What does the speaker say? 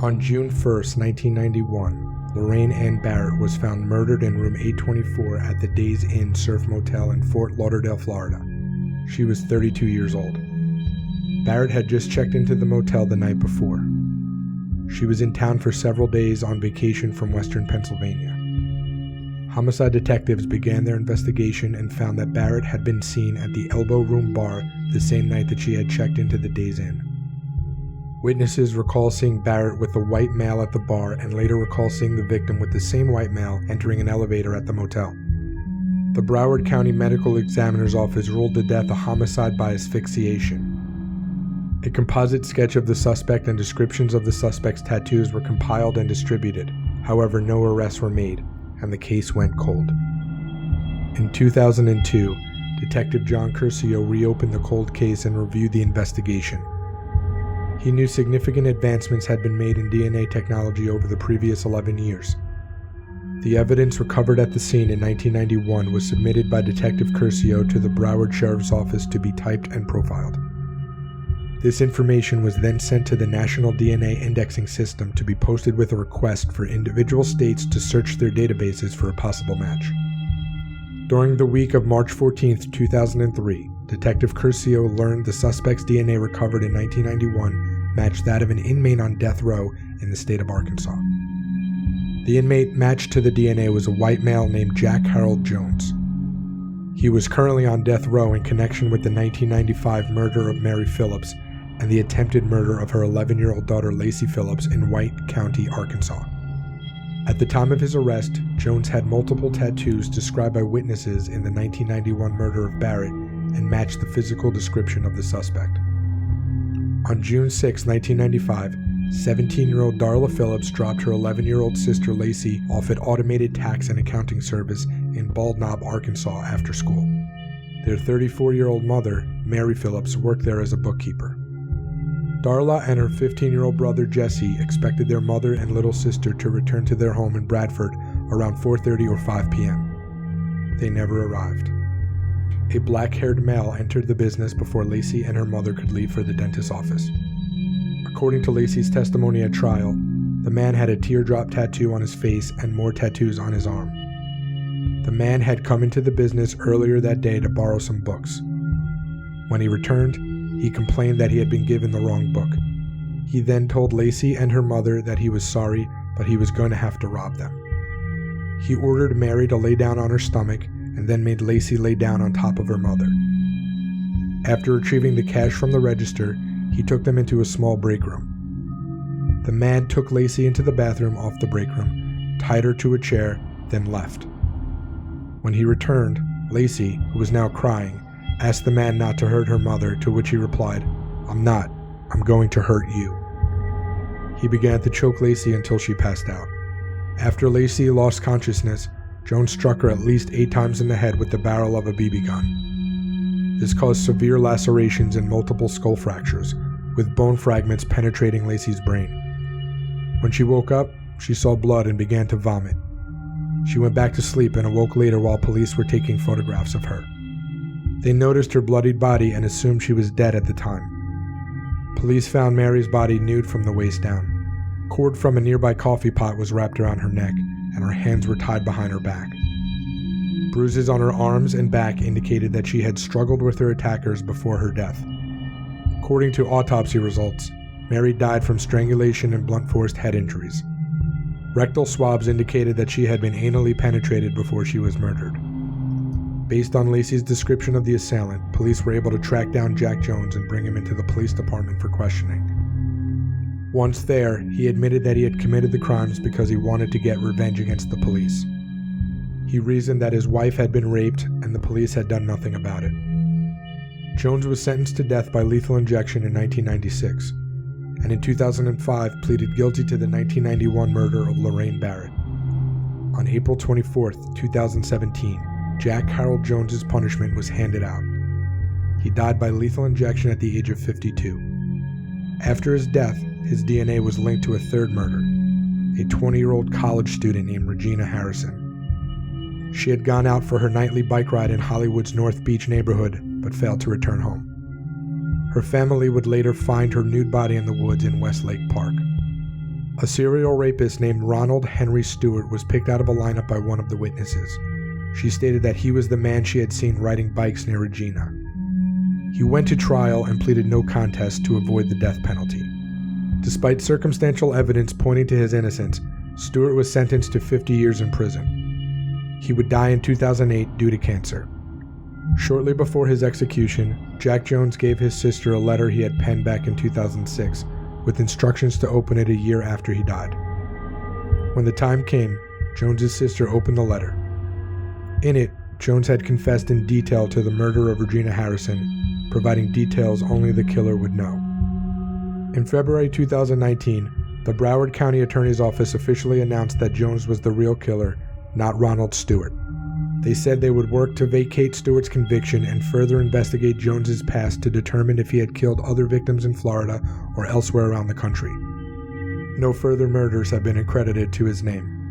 On June 1, 1991, Lorraine Ann Barrett was found murdered in room 824 at the Days Inn Surf Motel in Fort Lauderdale, Florida. She was 32 years old. Barrett had just checked into the motel the night before. She was in town for several days on vacation from western Pennsylvania. Homicide detectives began their investigation and found that Barrett had been seen at the Elbow Room bar the same night that she had checked into the Days Inn. Witnesses recall seeing Barrett with a white male at the bar and later recall seeing the victim with the same white male entering an elevator at the motel. The Broward County Medical Examiner's Office ruled the death a homicide by asphyxiation. A composite sketch of the suspect and descriptions of the suspect's tattoos were compiled and distributed. However, no arrests were made, and the case went cold. In 2002, Detective John Curcio reopened the cold case and reviewed the investigation. He knew significant advancements had been made in DNA technology over the previous 11 years. The evidence recovered at the scene in 1991 was submitted by Detective Curcio to the Broward Sheriff's Office to be typed and profiled. This information was then sent to the National DNA Indexing System to be posted with a request for individual states to search their databases for a possible match. During the week of March 14, 2003, Detective Curcio learned the suspect's DNA recovered in 1991 matched that of an inmate on death row in the state of Arkansas. The inmate matched to the DNA was a white male named Jack Harold Jones. He was currently on death row in connection with the 1995 murder of Mary Phillips and the attempted murder of her 11-year-old daughter Lacey Phillips in White County, Arkansas. At the time of his arrest, Jones had multiple tattoos described by witnesses in the 1991 murder of Barrett and matched the physical description of the suspect. On June 6, 1995, 17-year-old Darla Phillips dropped her 11-year-old sister Lacey off at Automated Tax and Accounting Service in Bald Knob, Arkansas after school. Their 34-year-old mother, Mary Phillips, worked there as a bookkeeper. Darla and her 15-year-old brother Jesse expected their mother and little sister to return to their home in Bradford around 4:30 or 5 p.m. They never arrived. A black-haired male entered the business before Lacey and her mother could leave for the dentist's office. According to Lacey's testimony at trial, the man had a teardrop tattoo on his face and more tattoos on his arm. The man had come into the business earlier that day to borrow some books. When he returned, he complained that he had been given the wrong book. He then told Lacey and her mother that he was sorry, but he was going to have to rob them. He ordered Mary to lay down on her stomach and then made Lacey lay down on top of her mother. After retrieving the cash from the register, he took them into a small break room. The man took Lacey into the bathroom off the break room, tied her to a chair, then left. When he returned, Lacey, who was now crying, asked the man not to hurt her mother, to which he replied, "I'm not. I'm going to hurt you." He began to choke Lacey until she passed out. After Lacey lost consciousness, Jones struck her at least 8 times in the head with the barrel of a BB gun. This caused severe lacerations and multiple skull fractures, with bone fragments penetrating Lacey's brain. When she woke up, she saw blood and began to vomit. She went back to sleep and awoke later while police were taking photographs of her. They noticed her bloodied body and assumed she was dead at the time. Police found Mary's body nude from the waist down. Cord from a nearby coffee pot was wrapped around her neck, and her hands were tied behind her back. Bruises on her arms and back indicated that she had struggled with her attackers before her death. According to autopsy results, Mary died from strangulation and blunt force head injuries. Rectal swabs indicated that she had been anally penetrated before she was murdered. Based on Lacey's description of the assailant, police were able to track down Jack Jones and bring him into the police department for questioning. Once there, he admitted that he had committed the crimes because he wanted to get revenge against the police. He reasoned that his wife had been raped and the police had done nothing about it. Jones was sentenced to death by lethal injection in 1996, and in 2005 pleaded guilty to the 1991 murder of Lorraine Barrett. On April 24, 2017, Jack Harold Jones's punishment was handed out. He died by lethal injection at the age of 52. After his death, his DNA was linked to a third murder, a 20-year-old college student named Regina Harrison. She had gone out for her nightly bike ride in Hollywood's North Beach neighborhood, but failed to return home. Her family would later find her nude body in the woods in Westlake Park. A serial rapist named Ronald Henry Stewart was picked out of a lineup by one of the witnesses. She stated that he was the man she had seen riding bikes near Regina. He went to trial and pleaded no contest to avoid the death penalty. Despite circumstantial evidence pointing to his innocence, Stewart was sentenced to 50 years in prison. He would die in 2008 due to cancer. Shortly before his execution, Jack Jones gave his sister a letter he had penned back in 2006 with instructions to open it a year after he died. When the time came, Jones's sister opened the letter. In it, Jones had confessed in detail to the murder of Regina Harrison, providing details only the killer would know. In February 2019, the Broward County Attorney's Office officially announced that Jones was the real killer, not Ronald Stewart. They said they would work to vacate Stewart's conviction and further investigate Jones's past to determine if he had killed other victims in Florida or elsewhere around the country. No further murders have been accredited to his name.